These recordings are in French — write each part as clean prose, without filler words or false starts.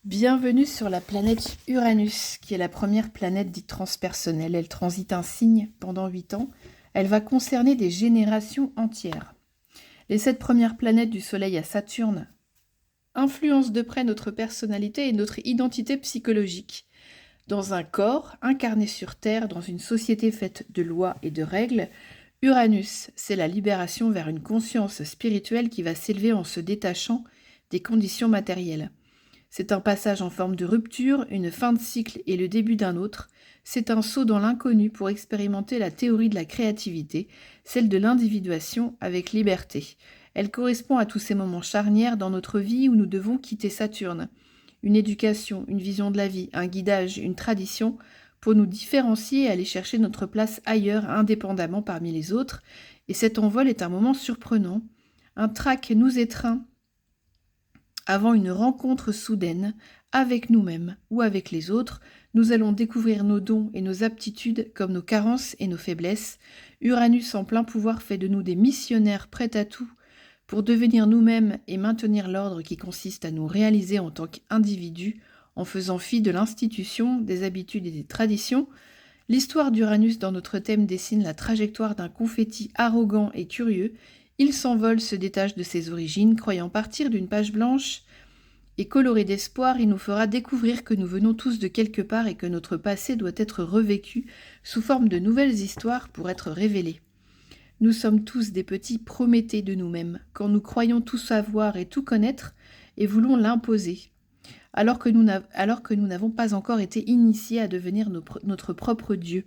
Bienvenue sur la planète Uranus, qui est la première planète dite transpersonnelle. Elle transite un signe pendant 8 ans. Elle va concerner des générations entières. Les 7 premières planètes du Soleil à Saturne influencent de près notre personnalité et notre identité psychologique. Dans un corps incarné sur Terre, dans une société faite de lois et de règles, Uranus, c'est la libération vers une conscience spirituelle qui va s'élever en se détachant des conditions matérielles. C'est un passage en forme de rupture, une fin de cycle et le début d'un autre. C'est un saut dans l'inconnu pour expérimenter la théorie de la créativité, celle de l'individuation avec liberté. Elle correspond à tous ces moments charnières dans notre vie où nous devons quitter Saturne. Une éducation, une vision de la vie, un guidage, une tradition, pour nous différencier et aller chercher notre place ailleurs, indépendamment parmi les autres. Et cet envol est un moment surprenant. Un trac nous étreint avant une rencontre soudaine, avec nous-mêmes ou avec les autres. Nous allons découvrir nos dons et nos aptitudes comme nos carences et nos faiblesses. Uranus en plein pouvoir fait de nous des missionnaires prêts à tout pour devenir nous-mêmes et maintenir l'ordre qui consiste à nous réaliser en tant qu'individus en faisant fi de l'institution, des habitudes et des traditions. L'histoire d'Uranus dans notre thème dessine la trajectoire d'un confetti arrogant et curieux. Il s'envole, se détache de ses origines, croyant partir d'une page blanche et coloré d'espoir. Il nous fera découvrir que nous venons tous de quelque part et que notre passé doit être revécu sous forme de nouvelles histoires pour être révélées. Nous sommes tous des petits Prométhée de nous-mêmes, quand nous croyons tout savoir et tout connaître et voulons l'imposer, alors que nous n'avons pas encore été initiés à devenir notre propre Dieu.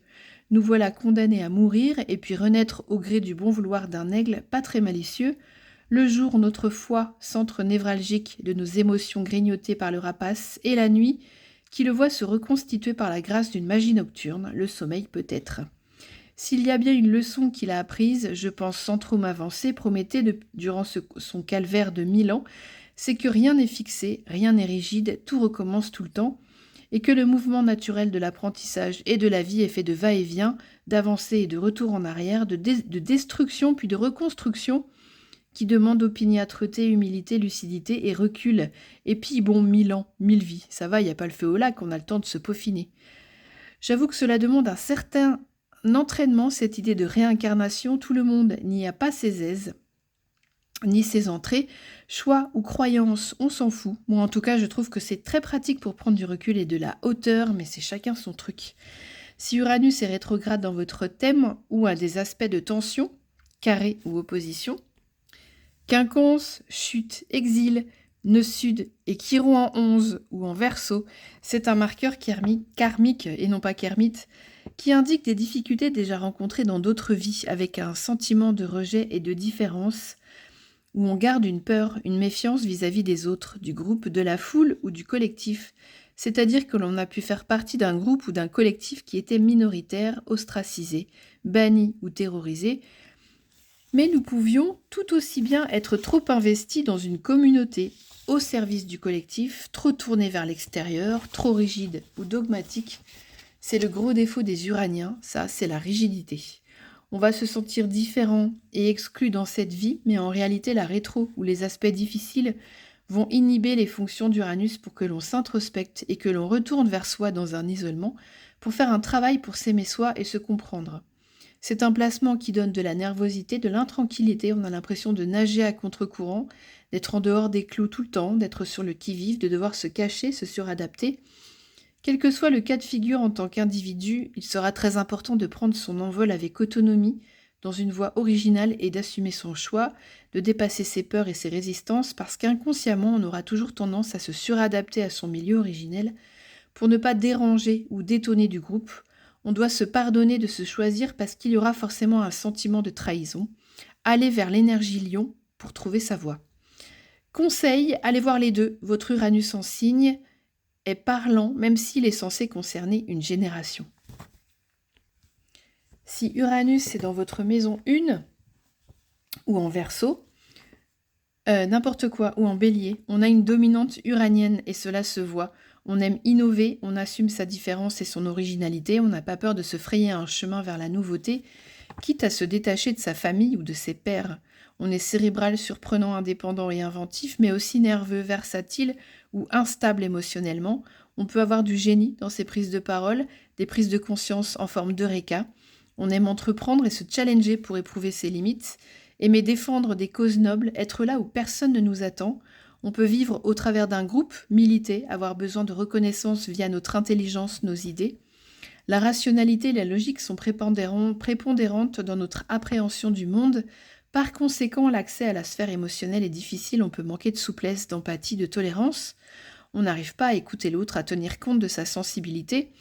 Nous voilà condamnés à mourir et puis renaître au gré du bon vouloir d'un aigle pas très malicieux. Le jour, notre foi, centre névralgique de nos émotions grignotées par le rapace, et la nuit, qui le voit se reconstituer par la grâce d'une magie nocturne, le sommeil peut-être. S'il y a bien une leçon qu'il a apprise, je pense sans trop m'avancer, Prométhée, durant son calvaire de 1000 ans, c'est que rien n'est fixé, rien n'est rigide, tout recommence tout le temps, et que le mouvement naturel de l'apprentissage et de la vie est fait de va-et-vient, d'avancée et de retour en arrière, de destruction puis de reconstruction, qui demande opiniâtreté, humilité, lucidité et recul. Et puis, bon, 1000 ans, 1000 vies, ça va, il n'y a pas le feu au lac, on a le temps de se peaufiner. J'avoue que cela demande un certain entraînement, cette idée de réincarnation. Tout le monde n'y a pas ses aises, ni ses entrées. Choix ou croyances, on s'en fout. Moi, en tout cas, je trouve que c'est très pratique pour prendre du recul et de la hauteur, mais c'est chacun son truc. Si Uranus est rétrograde dans votre thème ou a des aspects de tension, carré ou opposition, quinconce, chute, exil, nœud sud et Chiron en 11 ou en Verseau, c'est un marqueur karmique et non pas kermite, qui indique des difficultés déjà rencontrées dans d'autres vies, avec un sentiment de rejet et de différence, où on garde une peur, une méfiance vis-à-vis des autres, du groupe, de la foule ou du collectif, c'est-à-dire que l'on a pu faire partie d'un groupe ou d'un collectif qui était minoritaire, ostracisé, banni ou terrorisé, mais nous pouvions tout aussi bien être trop investis dans une communauté, au service du collectif, trop tournés vers l'extérieur, trop rigides ou dogmatiques. C'est le gros défaut des Uraniens, ça, c'est la rigidité. On va se sentir différent et exclu dans cette vie, mais en réalité, la rétro ou les aspects difficiles vont inhiber les fonctions d'Uranus pour que l'on s'introspecte et que l'on retourne vers soi dans un isolement pour faire un travail pour s'aimer soi et se comprendre. C'est un placement qui donne de la nervosité, de l'intranquillité, on a l'impression de nager à contre-courant, d'être en dehors des clous tout le temps, d'être sur le qui-vive, de devoir se cacher, se suradapter. Quel que soit le cas de figure en tant qu'individu, il sera très important de prendre son envol avec autonomie, dans une voie originale et d'assumer son choix, de dépasser ses peurs et ses résistances, parce qu'inconsciemment, on aura toujours tendance à se suradapter à son milieu originel pour ne pas déranger ou détonner du groupe. On doit se pardonner de se choisir parce qu'il y aura forcément un sentiment de trahison. Aller vers l'énergie lion pour trouver sa voie. Conseil, allez voir les deux. Votre Uranus en signe est parlant, même s'il est censé concerner une génération. Si Uranus est dans votre maison 1 ou en Verseau, n'importe quoi, ou en Bélier, on a une dominante uranienne et cela se voit. On aime innover, on assume sa différence et son originalité, on n'a pas peur de se frayer un chemin vers la nouveauté, quitte à se détacher de sa famille ou de ses pairs. On est cérébral, surprenant, indépendant et inventif, mais aussi nerveux, versatile ou instable émotionnellement. On peut avoir du génie dans ses prises de parole, des prises de conscience en forme d'eureka. On aime entreprendre et se challenger pour éprouver ses limites, aimer défendre des causes nobles, être là où personne ne nous attend. On peut vivre au travers d'un groupe, militer, avoir besoin de reconnaissance via notre intelligence, nos idées. La rationalité et la logique sont prépondérantes dans notre appréhension du monde. Par conséquent, l'accès à la sphère émotionnelle est difficile, on peut manquer de souplesse, d'empathie, de tolérance. On n'arrive pas à écouter l'autre, à tenir compte de sa sensibilité.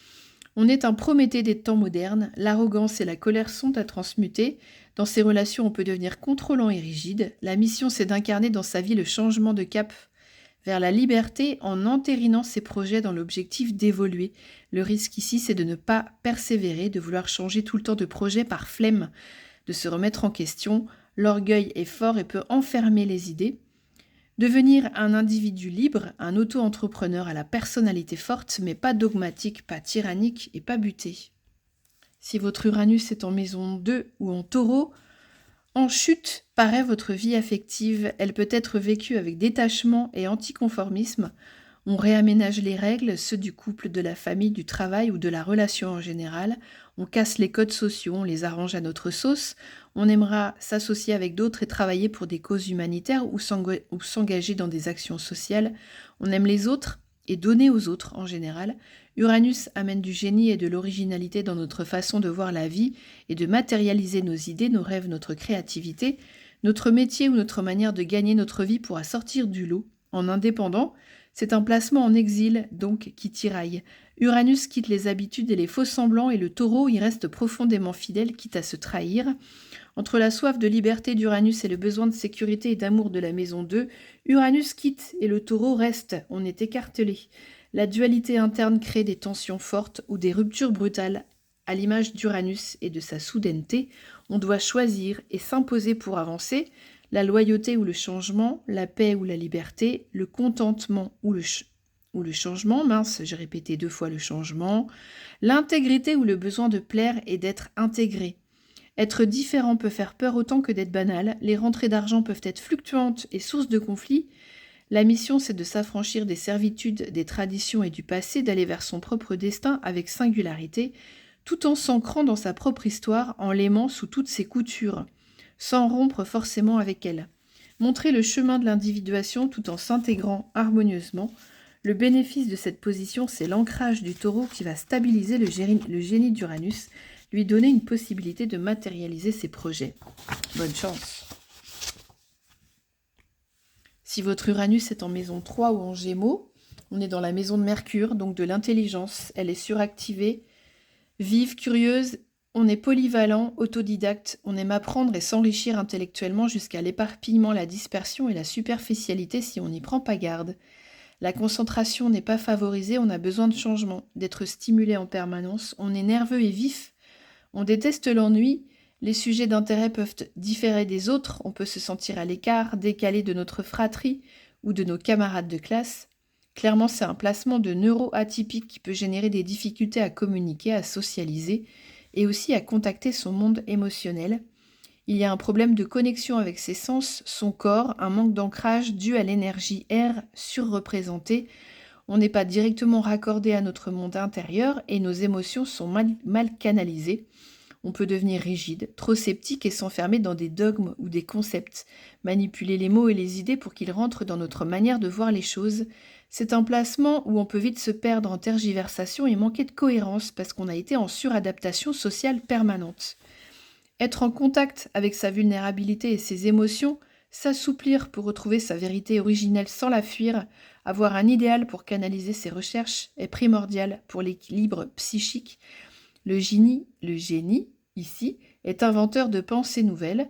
On est un Prométhée des temps modernes, l'arrogance et la colère sont à transmuter. Dans ces relations, on peut devenir contrôlant et rigide. La mission, c'est d'incarner dans sa vie le changement de cap vers la liberté en entérinant ses projets dans l'objectif d'évoluer. Le risque ici, c'est de ne pas persévérer, de vouloir changer tout le temps de projet par flemme, de se remettre en question. L'orgueil est fort et peut enfermer les idées. Devenir un individu libre, un auto-entrepreneur à la personnalité forte, mais pas dogmatique, pas tyrannique et pas buté. Si votre Uranus est en maison 2 ou en taureau, en chute paraît votre vie affective. Elle peut être vécue avec détachement et anticonformisme. On réaménage les règles, ceux du couple, de la famille, du travail ou de la relation en général. On casse les codes sociaux, on les arrange à notre sauce. On aimera s'associer avec d'autres et travailler pour des causes humanitaires ou s'engager dans des actions sociales. On aime les autres et donner aux autres en général. Uranus amène du génie et de l'originalité dans notre façon de voir la vie et de matérialiser nos idées, nos rêves, notre créativité. Notre métier ou notre manière de gagner notre vie pourra sortir du lot. En indépendant, c'est un placement en exil, donc, qui tiraille. Uranus quitte les habitudes et les faux-semblants et le taureau y reste profondément fidèle, quitte à se trahir. Entre la soif de liberté d'Uranus et le besoin de sécurité et d'amour de la maison 2, Uranus quitte et le taureau reste. On est écartelé. La dualité interne crée des tensions fortes ou des ruptures brutales. À l'image d'Uranus et de sa soudaineté, on doit choisir et s'imposer pour avancer. La loyauté ou le changement, la paix ou la liberté, le contentement ou le changement, mince, j'ai répété 2 fois le changement, l'intégrité ou le besoin de plaire et d'être intégré. Être différent peut faire peur autant que d'être banal, les rentrées d'argent peuvent être fluctuantes et source de conflits. La mission, c'est de s'affranchir des servitudes, des traditions et du passé, d'aller vers son propre destin avec singularité, tout en s'ancrant dans sa propre histoire, en l'aimant sous toutes ses coutures, sans rompre forcément avec elle. Montrer le chemin de l'individuation tout en s'intégrant harmonieusement. Le bénéfice de cette position, c'est l'ancrage du taureau qui va stabiliser le génie d'Uranus, lui donner une possibilité de matérialiser ses projets. Bonne chance. Si votre Uranus est en maison 3 ou en Gémeaux, on est dans la maison de Mercure, donc de l'intelligence. Elle est suractivée, vive, curieuse. On est polyvalent, autodidacte. On aime apprendre et s'enrichir intellectuellement jusqu'à l'éparpillement, la dispersion et la superficialité si on n'y prend pas garde. La concentration n'est pas favorisée, on a besoin de changement, d'être stimulé en permanence. On est nerveux et vif. On déteste l'ennui. Les sujets d'intérêt peuvent différer des autres, on peut se sentir à l'écart, décalé de notre fratrie ou de nos camarades de classe. Clairement, c'est un placement de neuro-atypique qui peut générer des difficultés à communiquer, à socialiser et aussi à contacter son monde émotionnel. Il y a un problème de connexion avec ses sens, son corps, un manque d'ancrage dû à l'énergie air surreprésentée. On n'est pas directement raccordé à notre monde intérieur et nos émotions sont mal canalisées. On peut devenir rigide, trop sceptique et s'enfermer dans des dogmes ou des concepts, manipuler les mots et les idées pour qu'ils rentrent dans notre manière de voir les choses. C'est un placement où on peut vite se perdre en tergiversation et manquer de cohérence parce qu'on a été en suradaptation sociale permanente. Être en contact avec sa vulnérabilité et ses émotions, s'assouplir pour retrouver sa vérité originelle sans la fuir, avoir un idéal pour canaliser ses recherches est primordial pour l'équilibre psychique. Le génie, ici, est inventeur de pensées nouvelles.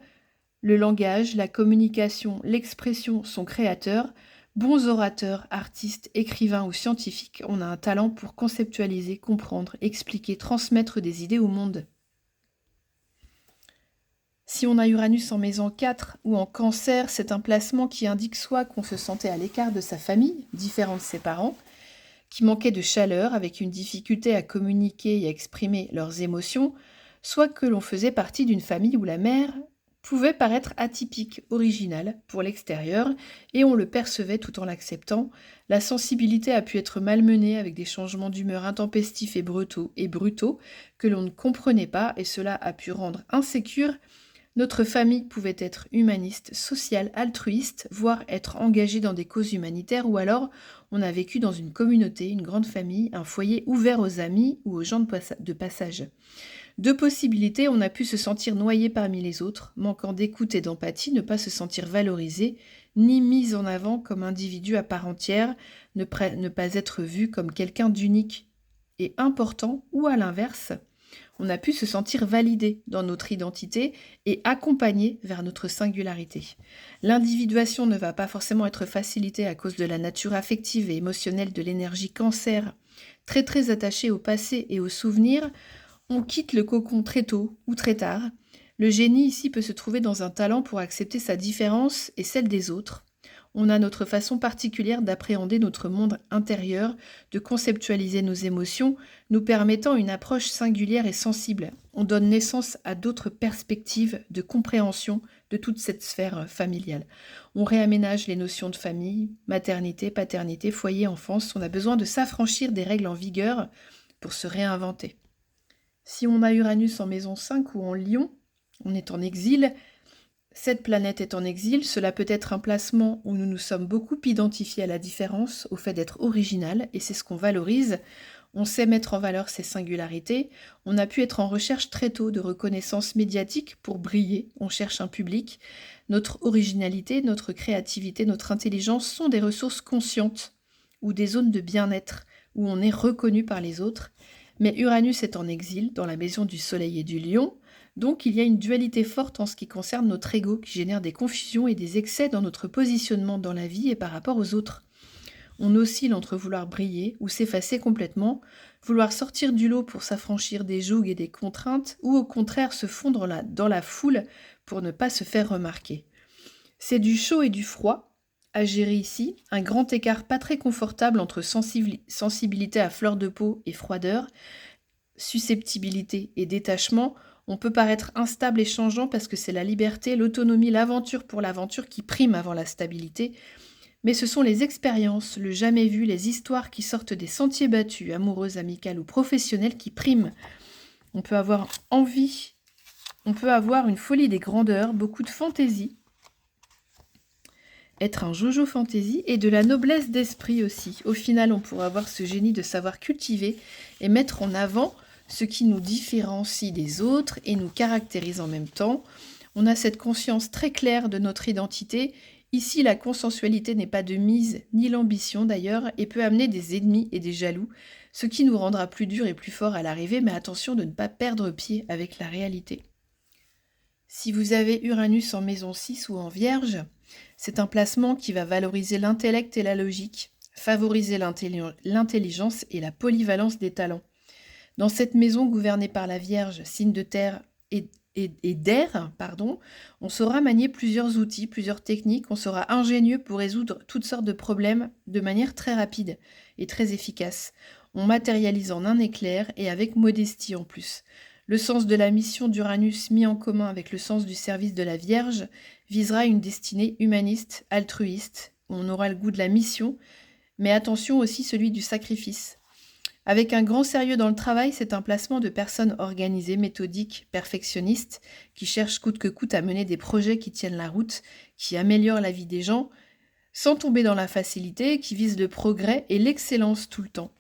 Le langage, la communication, l'expression sont créateurs. Bons orateurs, artistes, écrivains ou scientifiques, on a un talent pour conceptualiser, comprendre, expliquer, transmettre des idées au monde. Si on a Uranus en maison 4 ou en Cancer, c'est un placement qui indique soit qu'on se sentait à l'écart de sa famille, différent de ses parents, qui manquait de chaleur avec une difficulté à communiquer et à exprimer leurs émotions, soit que l'on faisait partie d'une famille où la mère pouvait paraître atypique, original pour l'extérieur, et on le percevait tout en l'acceptant. La sensibilité a pu être malmenée avec des changements d'humeur intempestifs et brutaux que l'on ne comprenait pas, et cela a pu rendre insécure. Notre famille pouvait être humaniste, sociale, altruiste, voire être engagée dans des causes humanitaires, ou alors on a vécu dans une communauté, une grande famille, un foyer ouvert aux amis ou aux gens de passage. Deux possibilités, on a pu se sentir noyé parmi les autres, manquant d'écoute et d'empathie, ne pas se sentir valorisé, ni mis en avant comme individu à part entière, ne pas être vu comme quelqu'un d'unique et important, ou à l'inverse, on a pu se sentir validé dans notre identité et accompagné vers notre singularité. L'individuation ne va pas forcément être facilitée à cause de la nature affective et émotionnelle de l'énergie cancer, très très attachée au passé et aux souvenirs. On quitte le cocon très tôt ou très tard. Le génie ici peut se trouver dans un talent pour accepter sa différence et celle des autres. On a notre façon particulière d'appréhender notre monde intérieur, de conceptualiser nos émotions, nous permettant une approche singulière et sensible. On donne naissance à d'autres perspectives de compréhension de toute cette sphère familiale. On réaménage les notions de famille, maternité, paternité, foyer, enfance. On a besoin de s'affranchir des règles en vigueur pour se réinventer. Si on a Uranus en maison 5 ou en Lion, on est en exil. Cette planète est en exil, cela peut être un placement où nous nous sommes beaucoup identifiés à la différence, au fait d'être original, et c'est ce qu'on valorise. On sait mettre en valeur ses singularités. On a pu être en recherche très tôt de reconnaissance médiatique pour briller. On cherche un public. Notre originalité, notre créativité, notre intelligence sont des ressources conscientes ou des zones de bien-être où on est reconnu par les autres. Mais Uranus est en exil dans la maison du Soleil et du Lion. Donc il y a une dualité forte en ce qui concerne notre ego qui génère des confusions et des excès dans notre positionnement dans la vie et par rapport aux autres. On oscille entre vouloir briller ou s'effacer complètement, vouloir sortir du lot pour s'affranchir des jougs et des contraintes, ou au contraire se fondre dans la foule pour ne pas se faire remarquer. C'est du chaud et du froid à gérer ici, un grand écart pas très confortable entre sensibilité à fleur de peau et froideur, susceptibilité et détachement. On peut paraître instable et changeant parce que c'est la liberté, l'autonomie, l'aventure pour l'aventure qui prime avant la stabilité. Mais ce sont les expériences, le jamais vu, les histoires qui sortent des sentiers battus, amoureuses, amicales ou professionnelles, qui priment. On peut avoir envie, on peut avoir une folie des grandeurs, beaucoup de fantaisie, être un jojo fantaisie et de la noblesse d'esprit aussi. Au final, on pourra avoir ce génie de savoir cultiver et mettre en avant ce qui nous différencie des autres et nous caractérise en même temps. On a cette conscience très claire de notre identité. Ici, la consensualité n'est pas de mise, ni l'ambition d'ailleurs, et peut amener des ennemis et des jaloux, ce qui nous rendra plus durs et plus forts à l'arrivée, mais attention de ne pas perdre pied avec la réalité. Si vous avez Uranus en maison 6 ou en Vierge, c'est un placement qui va valoriser l'intellect et la logique, favoriser l'intelligence et la polyvalence des talents. Dans cette maison gouvernée par la Vierge, signe de terre et d'air, on saura manier plusieurs outils, plusieurs techniques, on sera ingénieux pour résoudre toutes sortes de problèmes de manière très rapide et très efficace. On matérialise en un éclair et avec modestie en plus. Le sens de la mission d'Uranus mis en commun avec le sens du service de la Vierge visera une destinée humaniste, altruiste. On aura le goût de la mission, mais attention aussi celui du sacrifice. Avec un grand sérieux dans le travail, c'est un placement de personnes organisées, méthodiques, perfectionnistes, qui cherchent coûte que coûte à mener des projets qui tiennent la route, qui améliorent la vie des gens, sans tomber dans la facilité, qui visent le progrès et l'excellence tout le temps.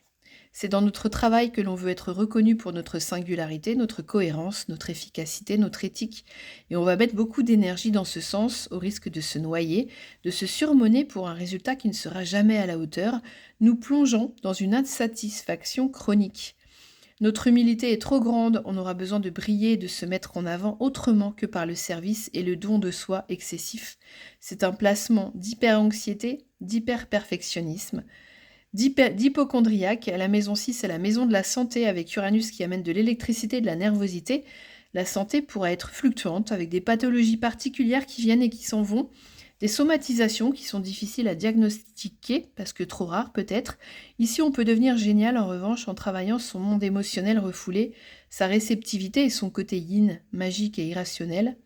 C'est dans notre travail que l'on veut être reconnu pour notre singularité, notre cohérence, notre efficacité, notre éthique. Et on va mettre beaucoup d'énergie dans ce sens, au risque de se noyer, de se surmonner pour un résultat qui ne sera jamais à la hauteur, nous plongeons dans une insatisfaction chronique. Notre humilité est trop grande, on aura besoin de briller et de se mettre en avant autrement que par le service et le don de soi excessif. C'est un placement d'hyper-anxiété, d'hyper-perfectionnisme, d'hypochondriaque. La maison 6, c'est la maison de la santé avec Uranus qui amène de l'électricité et de la nervosité. La santé pourra être fluctuante avec des pathologies particulières qui viennent et qui s'en vont, des somatisations qui sont difficiles à diagnostiquer parce que trop rares peut-être. Ici, on peut devenir génial en revanche en travaillant son monde émotionnel refoulé, sa réceptivité et son côté yin, magique et irrationnel.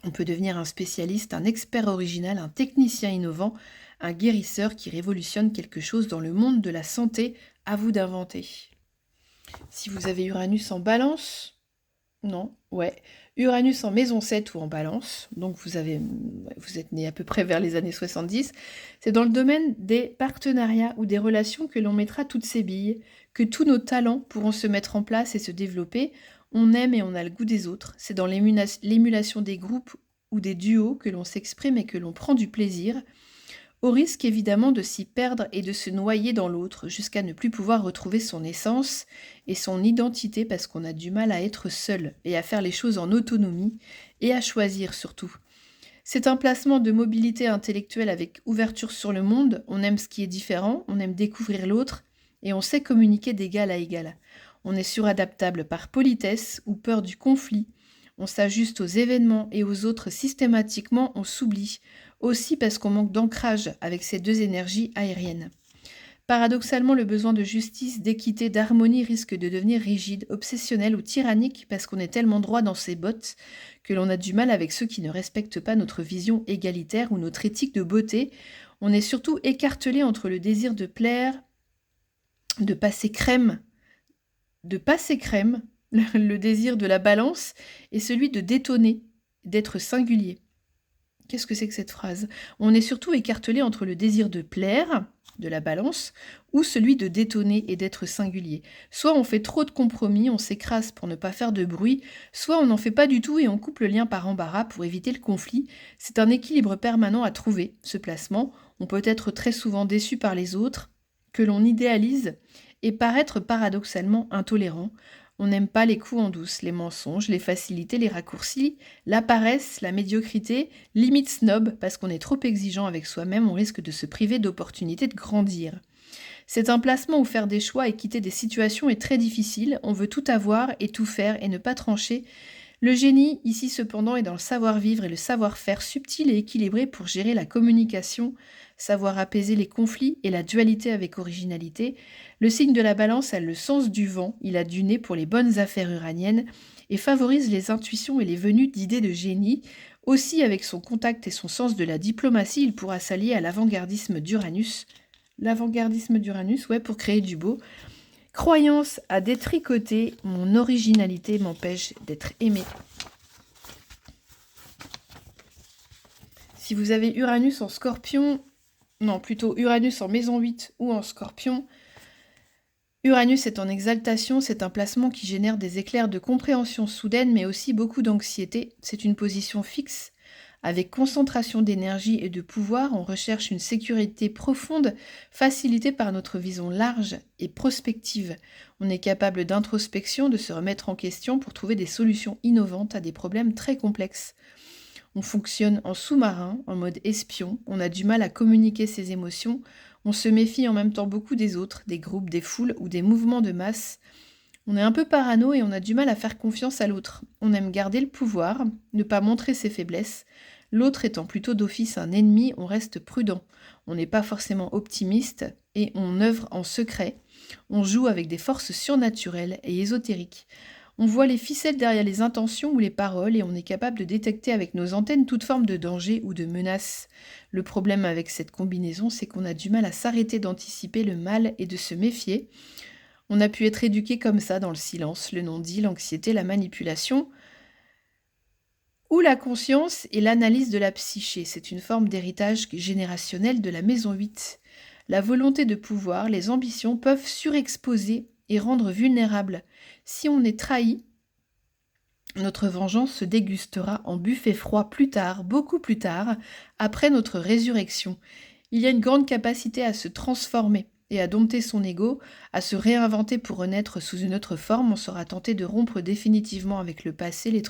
On peut devenir un spécialiste, un expert original, un technicien innovant, un guérisseur qui révolutionne quelque chose dans le monde de la santé. À vous d'inventer. Si vous avez Uranus en balance, non, ouais. Uranus en maison 7 ou en balance, donc vous êtes né à peu près vers les années 70, c'est dans le domaine des partenariats ou des relations que l'on mettra toutes ces billes, que tous nos talents pourront se mettre en place et se développer. On aime et on a le goût des autres. C'est dans l'émulation des groupes ou des duos que l'on s'exprime et que l'on prend du plaisir, au risque évidemment de s'y perdre et de se noyer dans l'autre, jusqu'à ne plus pouvoir retrouver son essence et son identité parce qu'on a du mal à être seul et à faire les choses en autonomie et à choisir surtout. C'est un placement de mobilité intellectuelle avec ouverture sur le monde, on aime ce qui est différent, on aime découvrir l'autre et on sait communiquer d'égal à égal. On est suradaptable par politesse ou peur du conflit. On s'ajuste aux événements et aux autres systématiquement, on s'oublie. Aussi parce qu'on manque d'ancrage avec ces deux énergies aériennes. Paradoxalement, le besoin de justice, d'équité, d'harmonie risque de devenir rigide, obsessionnel ou tyrannique parce qu'on est tellement droit dans ses bottes que l'on a du mal avec ceux qui ne respectent pas notre vision égalitaire ou notre éthique de beauté. On est surtout écartelé entre le désir de plaire, de passer crème, le désir de la balance et celui de détonner, d'être singulier. Qu'est-ce que c'est que cette phrase? On est surtout écartelé entre le désir de plaire, de la balance, ou celui de détonner et d'être singulier. Soit on fait trop de compromis, on s'écrase pour ne pas faire de bruit, soit on n'en fait pas du tout et on coupe le lien par embarras pour éviter le conflit. C'est un équilibre permanent à trouver, ce placement. On peut être très souvent déçu par les autres, que l'on idéalise, et paraître paradoxalement intolérant. On n'aime pas les coups en douce, les mensonges, les facilités, les raccourcis, la paresse, la médiocrité, limite snob, parce qu'on est trop exigeant avec soi-même, on risque de se priver d'opportunités de grandir. C'est un placement où faire des choix et quitter des situations est très difficile, on veut tout avoir et tout faire et ne pas trancher. Le génie, ici cependant, est dans le savoir-vivre et le savoir-faire subtil et équilibré pour gérer la communication, savoir apaiser les conflits et la dualité avec originalité. Le signe de la balance a le sens du vent, il a du nez pour les bonnes affaires uraniennes et favorise les intuitions et les venues d'idées de génie. Aussi, avec son contact et son sens de la diplomatie, il pourra s'allier à l'avant-gardisme d'Uranus. L'avant-gardisme d'Uranus, ouais, pour créer du beau. Croyance à détricoter, mon originalité m'empêche d'être aimé. Si vous avez Uranus en Scorpion, non, plutôt Uranus en maison 8 ou en Scorpion, Uranus est en exaltation, c'est un placement qui génère des éclairs de compréhension soudaine, mais aussi beaucoup d'anxiété. C'est une position fixe. Avec concentration d'énergie et de pouvoir, on recherche une sécurité profonde, facilitée par notre vision large et prospective. On est capable d'introspection, de se remettre en question pour trouver des solutions innovantes à des problèmes très complexes. On fonctionne en sous-marin, en mode espion, on a du mal à communiquer ses émotions, on se méfie en même temps beaucoup des autres, des groupes, des foules ou des mouvements de masse. On est un peu parano et on a du mal à faire confiance à l'autre. On aime garder le pouvoir, ne pas montrer ses faiblesses. L'autre étant plutôt d'office un ennemi, on reste prudent. On n'est pas forcément optimiste et on œuvre en secret. On joue avec des forces surnaturelles et ésotériques. On voit les ficelles derrière les intentions ou les paroles et on est capable de détecter avec nos antennes toute forme de danger ou de menace. Le problème avec cette combinaison, c'est qu'on a du mal à s'arrêter d'anticiper le mal et de se méfier. On a pu être éduqué comme ça, dans le silence, le non-dit, l'anxiété, la manipulation, ou la conscience et l'analyse de la psyché. C'est une forme d'héritage générationnel de la maison 8. La volonté de pouvoir, les ambitions peuvent surexposer et rendre vulnérable. Si on est trahi, notre vengeance se dégustera en buffet froid plus tard, beaucoup plus tard, après notre résurrection. Il y a une grande capacité à se transformer et à dompter son ego, à se réinventer pour renaître sous une autre forme. On sera tenté de rompre définitivement avec le passé, les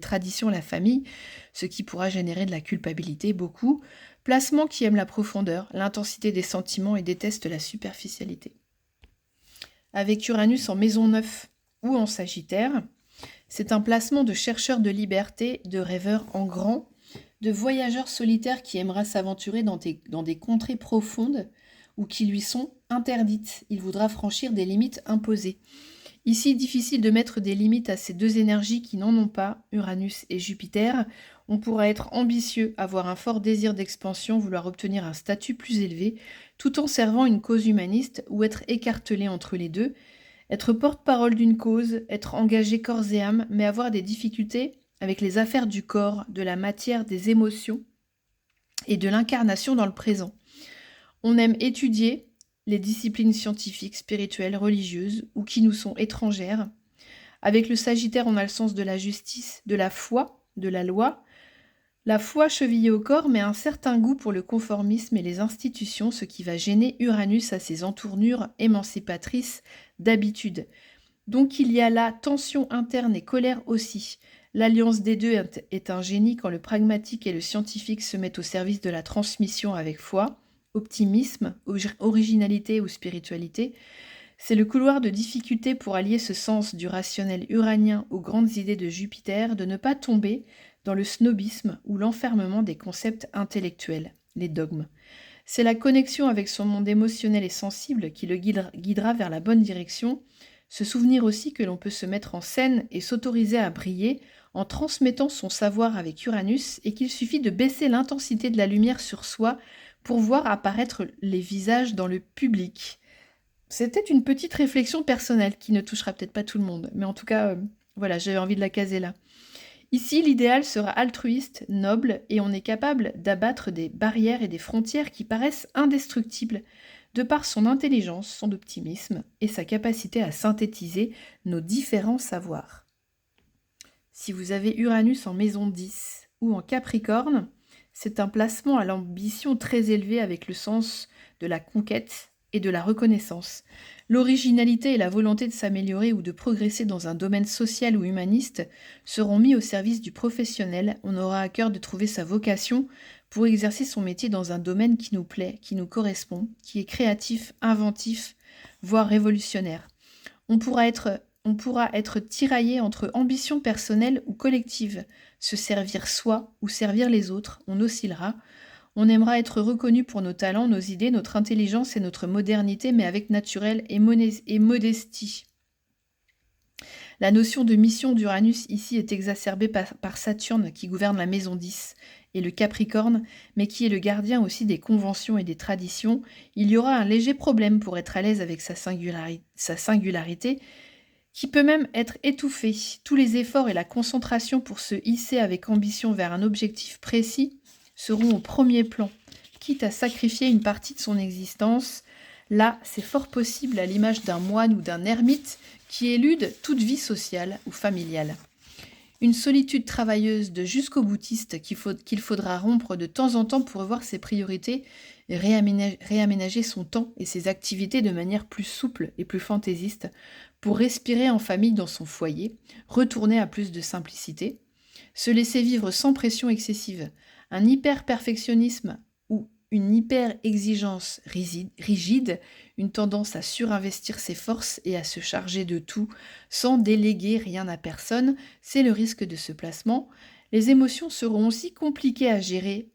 traditions, la famille, ce qui pourra générer de la culpabilité, beaucoup. Placement qui aime la profondeur, l'intensité des sentiments et déteste la superficialité. Avec Uranus en maison 9 ou en Sagittaire, c'est un placement de chercheur de liberté, de rêveur en grand, de voyageur solitaire qui aimera s'aventurer dans des contrées profondes ou qui lui sont interdites. Il voudra franchir des limites imposées. Ici, difficile de mettre des limites à ces deux énergies qui n'en ont pas, Uranus et Jupiter. On pourra être ambitieux, avoir un fort désir d'expansion, vouloir obtenir un statut plus élevé, tout en servant une cause humaniste ou être écartelé entre les deux, être porte-parole d'une cause, être engagé corps et âme, mais avoir des difficultés avec les affaires du corps, de la matière, des émotions et de l'incarnation dans le présent. On aime étudier les disciplines scientifiques, spirituelles, religieuses ou qui nous sont étrangères. Avec le Sagittaire, on a le sens de la justice, de la foi, de la loi. La foi chevillée au corps, mais un certain goût pour le conformisme et les institutions, ce qui va gêner Uranus à ses entournures émancipatrices d'habitude. Donc il y a là tension interne et colère aussi. L'alliance des deux est un génie quand le pragmatique et le scientifique se mettent au service de la transmission avec foi, optimisme, originalité ou spiritualité. C'est le couloir de difficulté pour allier ce sens du rationnel uranien aux grandes idées de Jupiter, de ne pas tomber dans le snobisme ou l'enfermement des concepts intellectuels, les dogmes. C'est la connexion avec son monde émotionnel et sensible qui le guidera vers la bonne direction, se souvenir aussi que l'on peut se mettre en scène et s'autoriser à briller en transmettant son savoir avec Uranus et qu'il suffit de baisser l'intensité de la lumière sur soi pour voir apparaître les visages dans le public. C'était une petite réflexion personnelle qui ne touchera peut-être pas tout le monde, mais en tout cas, voilà, j'avais envie de la caser là. Ici, l'idéal sera altruiste, noble, et on est capable d'abattre des barrières et des frontières qui paraissent indestructibles, de par son intelligence, son optimisme et sa capacité à synthétiser nos différents savoirs. Si vous avez Uranus en maison 10 ou en Capricorne, c'est un placement à l'ambition très élevée avec le sens de la conquête et de la reconnaissance. L'originalité et la volonté de s'améliorer ou de progresser dans un domaine social ou humaniste seront mis au service du professionnel. On aura à cœur de trouver sa vocation pour exercer son métier dans un domaine qui nous plaît, qui nous correspond, qui est créatif, inventif, voire révolutionnaire. On pourra être tiraillé entre ambition personnelle ou collective, se servir soi ou servir les autres, on oscillera. On aimera être reconnu pour nos talents, nos idées, notre intelligence et notre modernité, mais avec naturel et modestie. La notion de mission d'Uranus ici est exacerbée par Saturne qui gouverne la maison 10 et le Capricorne, mais qui est le gardien aussi des conventions et des traditions. Il y aura un léger problème pour être à l'aise avec sa singularité, qui peut même être étouffée. Tous les efforts et la concentration pour se hisser avec ambition vers un objectif précis seront au premier plan, quitte à sacrifier une partie de son existence. Là, c'est fort possible à l'image d'un moine ou d'un ermite qui élude toute vie sociale ou familiale. Une solitude travailleuse de jusqu'au-boutiste qu'il faudra rompre de temps en temps pour revoir ses priorités et réaménager son temps et ses activités de manière plus souple et plus fantaisiste pour respirer en famille dans son foyer, retourner à plus de simplicité, se laisser vivre sans pression excessive. Un hyper-perfectionnisme ou une hyper-exigence rigide, une tendance à surinvestir ses forces et à se charger de tout sans déléguer rien à personne, c'est le risque de ce placement. Les émotions seront aussi compliquées à gérer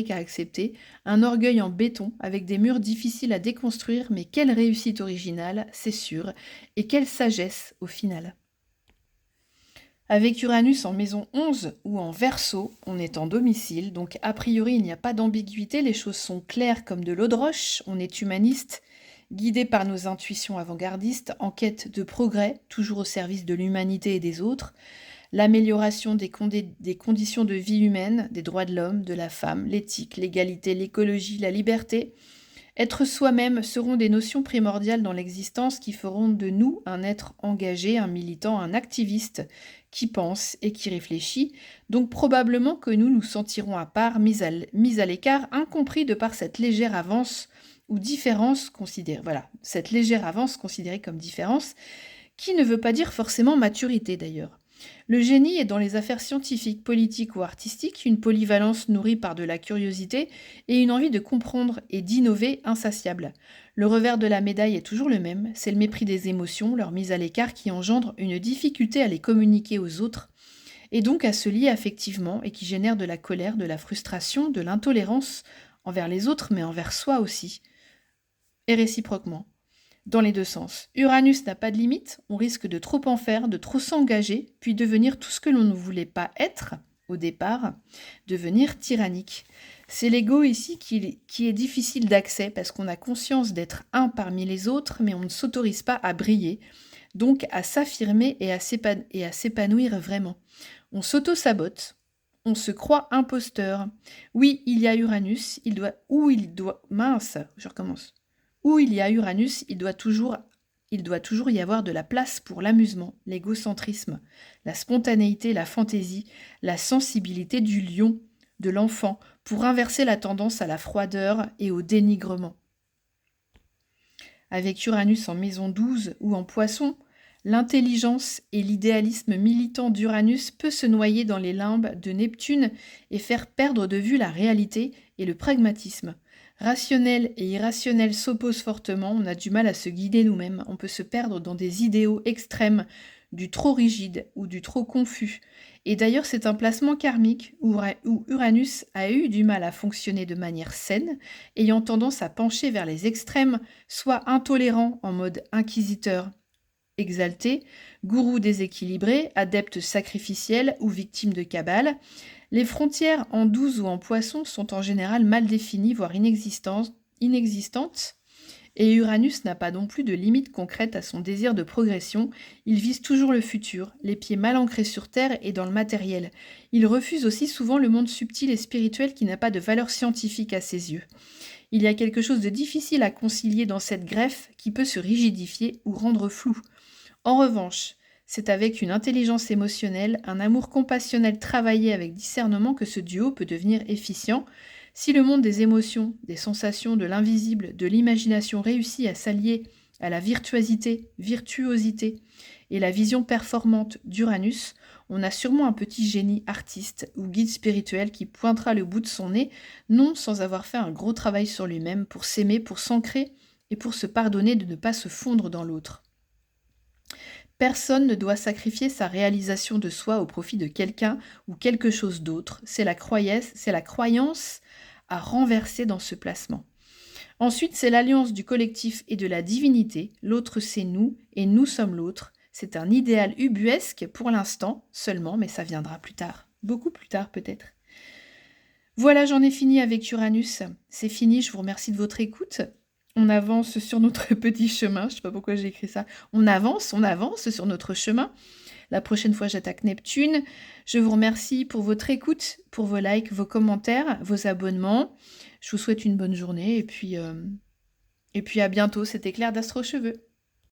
qu'à accepter, un orgueil en béton avec des murs difficiles à déconstruire, mais quelle réussite originale, c'est sûr, et quelle sagesse au final. Avec Uranus en maison 11 ou en Verseau, on est en domicile, donc a priori il n'y a pas d'ambiguïté, les choses sont claires comme de l'eau de roche, on est humaniste, guidé par nos intuitions avant-gardistes, en quête de progrès, toujours au service de l'humanité et des autres, l'amélioration des conditions de vie humaine, des droits de l'homme, de la femme, l'éthique, l'égalité, l'écologie, la liberté. Être soi-même seront des notions primordiales dans l'existence qui feront de nous un être engagé, un militant, un activiste qui pense et qui réfléchit. Donc probablement que nous nous sentirons à part, mis à l'écart, incompris de par cette légère avance ou différence considérée. Voilà, cette légère avance considérée comme différence, qui ne veut pas dire forcément maturité d'ailleurs. Le génie est dans les affaires scientifiques, politiques ou artistiques, une polyvalence nourrie par de la curiosité et une envie de comprendre et d'innover insatiable. Le revers de la médaille est toujours le même, c'est le mépris des émotions, leur mise à l'écart qui engendre une difficulté à les communiquer aux autres et donc à se lier affectivement et qui génère de la colère, de la frustration, de l'intolérance envers les autres mais envers soi aussi, et réciproquement. dans les deux sens. Uranus n'a pas de limite, on risque de trop en faire, de trop s'engager, puis devenir tout ce que l'on ne voulait pas être au départ, devenir tyrannique. C'est l'ego ici qui est difficile d'accès parce qu'on a conscience d'être un parmi les autres, mais on ne s'autorise pas à briller, donc à s'affirmer et à s'épanouir vraiment. On s'auto-sabote, on se croit imposteur. Oui, il y a Uranus, Où il y a Uranus, il doit toujours y avoir de la place pour l'amusement, l'égocentrisme, la spontanéité, la fantaisie, la sensibilité du lion, de l'enfant, pour inverser la tendance à la froideur et au dénigrement. Avec Uranus en maison 12 ou en poisson, l'intelligence et l'idéalisme militant d'Uranus peut se noyer dans les limbes de Neptune et faire perdre de vue la réalité et le pragmatisme. Rationnel et irrationnel s'opposent fortement, on a du mal à se guider nous-mêmes, on peut se perdre dans des idéaux extrêmes, du trop rigide ou du trop confus. Et d'ailleurs, c'est un placement karmique où Uranus a eu du mal à fonctionner de manière saine, ayant tendance à pencher vers les extrêmes, soit intolérant en mode inquisiteur exalté, gourou déséquilibré, adepte sacrificiel ou victime de cabale. Les frontières en 12 ou en poisson sont en général mal définies, voire inexistantes, et Uranus n'a pas non plus de limite concrète à son désir de progression. Il vise toujours le futur, les pieds mal ancrés sur Terre et dans le matériel. Il refuse aussi souvent le monde subtil et spirituel qui n'a pas de valeur scientifique à ses yeux. Il y a quelque chose de difficile à concilier dans cette greffe qui peut se rigidifier ou rendre flou. En revanche, c'est avec une intelligence émotionnelle, un amour compassionnel travaillé avec discernement que ce duo peut devenir efficient. Si le monde des émotions, des sensations, de l'invisible, de l'imagination réussit à s'allier à la virtuosité et la vision performante d'Uranus, on a sûrement un petit génie artiste ou guide spirituel qui pointera le bout de son nez, non sans avoir fait un gros travail sur lui-même pour s'aimer, pour s'ancrer et pour se pardonner de ne pas se fondre dans l'autre. Personne ne doit sacrifier sa réalisation de soi au profit de quelqu'un ou quelque chose d'autre. C'est la croyance à renverser dans ce placement. Ensuite, c'est l'alliance du collectif et de la divinité. L'autre, c'est nous, et nous sommes l'autre. C'est un idéal ubuesque pour l'instant seulement, mais ça viendra plus tard. Beaucoup plus tard peut-être. Voilà, j'en ai fini avec Uranus. C'est fini, je vous remercie de votre écoute. On avance sur notre petit chemin. Je ne sais pas pourquoi j'ai écrit ça. On avance sur notre chemin. La prochaine fois, j'attaque Neptune. Je vous remercie pour votre écoute, pour vos likes, vos commentaires, vos abonnements. Je vous souhaite une bonne journée et puis à bientôt. C'était Claire d'Astro Cheveux.